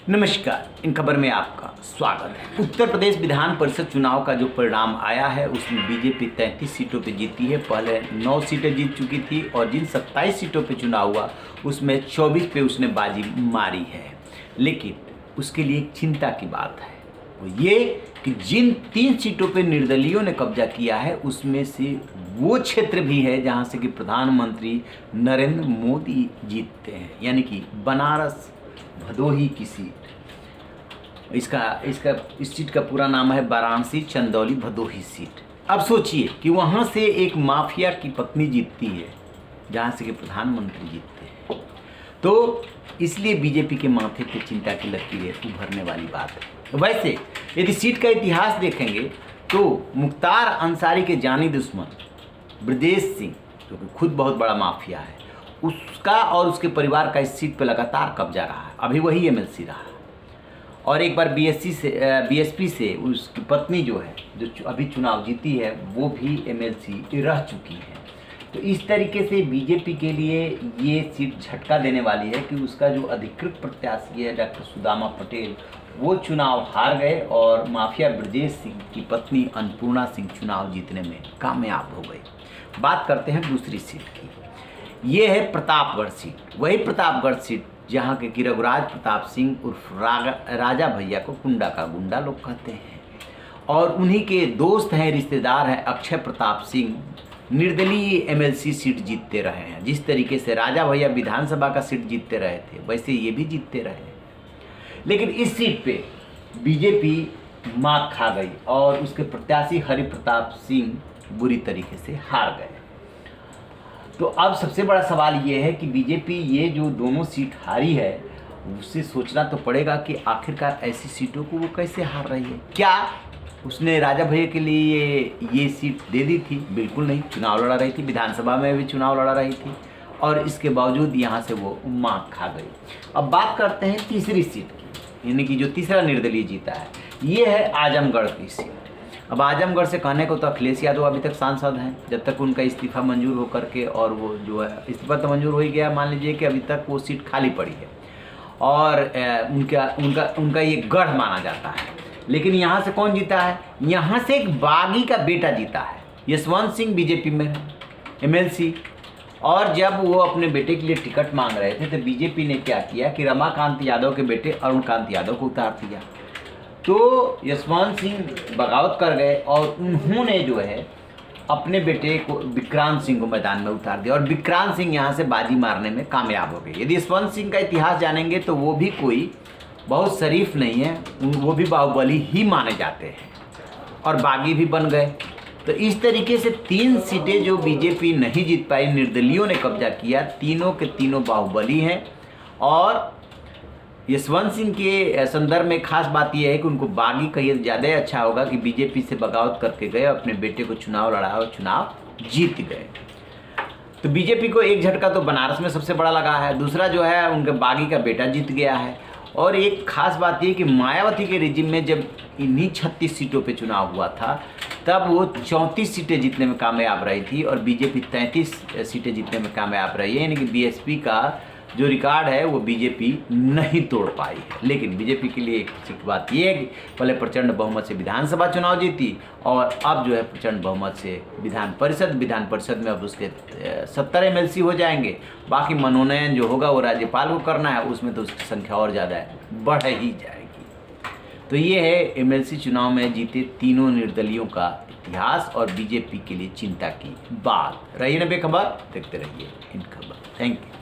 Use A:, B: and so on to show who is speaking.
A: नमस्कार, इन खबर में आपका स्वागत है। उत्तर प्रदेश विधान परिषद चुनाव का जो परिणाम आया है उसमें बीजेपी 33 सीटों पे जीती है। पहले 9 सीटें जीत चुकी थी और जिन 27 सीटों पे चुनाव हुआ उसमें 24 पे उसने बाजी मारी है। लेकिन उसके लिए एक चिंता की बात है, वो ये कि जिन 3 सीटों पे निर्दलीयों ने कब्जा किया है उसमें से वो क्षेत्र भी है जहाँ से कि प्रधानमंत्री नरेंद्र मोदी जीतते हैं, यानी कि बनारस भदोही की सीट। इस सीट का पूरा नाम है वाराणसी चंदौली भदोही सीट। अब सोचिए कि वहाँ से एक माफिया की पत्नी जीतती है जहाँ से कि प्रधानमंत्री जीतते हैं, तो इसलिए बीजेपी के माथे पे चिंता की लकीरें उभरने वाली बात है। वैसे यदि सीट का इतिहास देखेंगे तो मुख्तार अंसारी के जानी दुश्मन ब्रजेश सिंह, जो कि खुद बहुत बड़ा माफिया है, उसका और उसके परिवार का इस सीट पर लगातार कब्जा रहा है। अभी वही एमएलसी रहा और एक बार बीएसपी से उसकी पत्नी जो है, जो अभी चुनाव जीती है, वो भी एमएलसी रह चुकी है। तो इस तरीके से बीजेपी के लिए ये सीट झटका देने वाली है कि उसका जो अधिकृत प्रत्याशी है डॉक्टर सुदामा पटेल, वो चुनाव हार गए और माफिया ब्रजेश सिंह की पत्नी अन्नपूर्णा सिंह चुनाव जीतने में कामयाब हो गई। बात करते हैं दूसरी सीट की। ये है प्रतापगढ़ सीट, वही प्रतापगढ़ सीट जहाँ के रघुराज प्रताप सिंह उर्फ राजा भैया को कुंडा का गुंडा लोग कहते हैं, और उन्हीं के दोस्त हैं, रिश्तेदार हैं अक्षय प्रताप सिंह। निर्दलीय एमएलसी सीट जीतते रहे हैं। जिस तरीके से राजा भैया विधानसभा का सीट जीतते रहे थे वैसे ये भी जीतते रहे। लेकिन इस सीट पे बीजेपी मात खा गई और उसके प्रत्याशी हरि प्रताप सिंह बुरी तरीके से हार गए। तो अब सबसे बड़ा सवाल ये है कि बीजेपी ये जो दोनों सीट हारी है उससे सोचना तो पड़ेगा कि आखिरकार ऐसी सीटों को वो कैसे हार रही है। क्या उसने राजा भैया के लिए ये सीट दे दी थी? बिल्कुल नहीं। चुनाव लड़ा रही थी, विधानसभा में भी चुनाव लड़ा रही थी और इसके बावजूद यहाँ से वो मात खा गई। अब बात करते हैं तीसरी सीट की, यानी कि जो तीसरा निर्दलीय जीता है, ये है आजमगढ़ की सीट। अब आजमगढ़ से कहने को तो अखिलेश यादव अभी तक सांसद हैं, जब तक उनका इस्तीफा मंजूर होकर के, और वो जो है इस्तीफा तो मंजूर हो ही गया, मान लीजिए कि अभी तक वो सीट खाली पड़ी है और उनका ये गढ़ माना जाता है। लेकिन यहाँ से कौन जीता है? यहाँ से एक बागी का बेटा जीता है, यशवंत सिंह बीजेपी में है एमएलसी। और जब वो अपने बेटे के लिए टिकट मांग रहे थे तो बीजेपी ने क्या किया कि रमाकांत यादव के बेटे अरुण कांत यादव को उतार दिया। तो यशवंत सिंह बगावत कर गए और उन्होंने जो है अपने बेटे को विक्रांत सिंह को मैदान में उतार दिया और विक्रांत सिंह यहाँ से बाजी मारने में कामयाब हो गए। यदि यशवंत सिंह का इतिहास जानेंगे तो वो भी कोई बहुत शरीफ नहीं है, वो भी बाहुबली ही माने जाते हैं और बागी भी बन गए। तो इस तरीके से 3 सीटें जो बीजेपी नहीं जीत पाई, निर्दलीयों ने कब्जा किया, तीनों के तीनों बाहुबली हैं। और यशवंत सिंह के संदर्भ में खास बात यह है कि उनको बागी कहिए ज़्यादा अच्छा होगा कि बीजेपी से बगावत करके गए, अपने बेटे को चुनाव लड़ा और चुनाव जीत गए। तो बीजेपी को एक झटका तो बनारस में सबसे बड़ा लगा है, दूसरा जो है उनके बागी का बेटा जीत गया है। और एक खास बात यह कि मायावती के रिजिम में जब इन्हीं 36 सीटों पे चुनाव हुआ था तब वो 34 सीटें जीतने में कामयाब रही थी और बीजेपी 33 सीटें जीतने में कामयाब रही है। यानी कि बीएसपी का जो रिकॉर्ड है वो बीजेपी नहीं तोड़ पाई है। लेकिन बीजेपी के लिए एक बात ये है कि पहले प्रचंड बहुमत से विधानसभा चुनाव जीती और अब जो है प्रचंड बहुमत से विधान परिषद में अब उसके 70 एमएलसी हो जाएंगे। बाकी मनोनयन जो होगा वो राज्यपाल को करना है, उसमें तो उसकी संख्या और ज़्यादा बढ़ ही जाएगी। तो ये है एमएलसी चुनाव में जीते तीनों निर्दलीयों का इतिहास और बीजेपी के लिए चिंता की बात। रही ना बेखबर, देखते रहिए इन खबर। Thank you.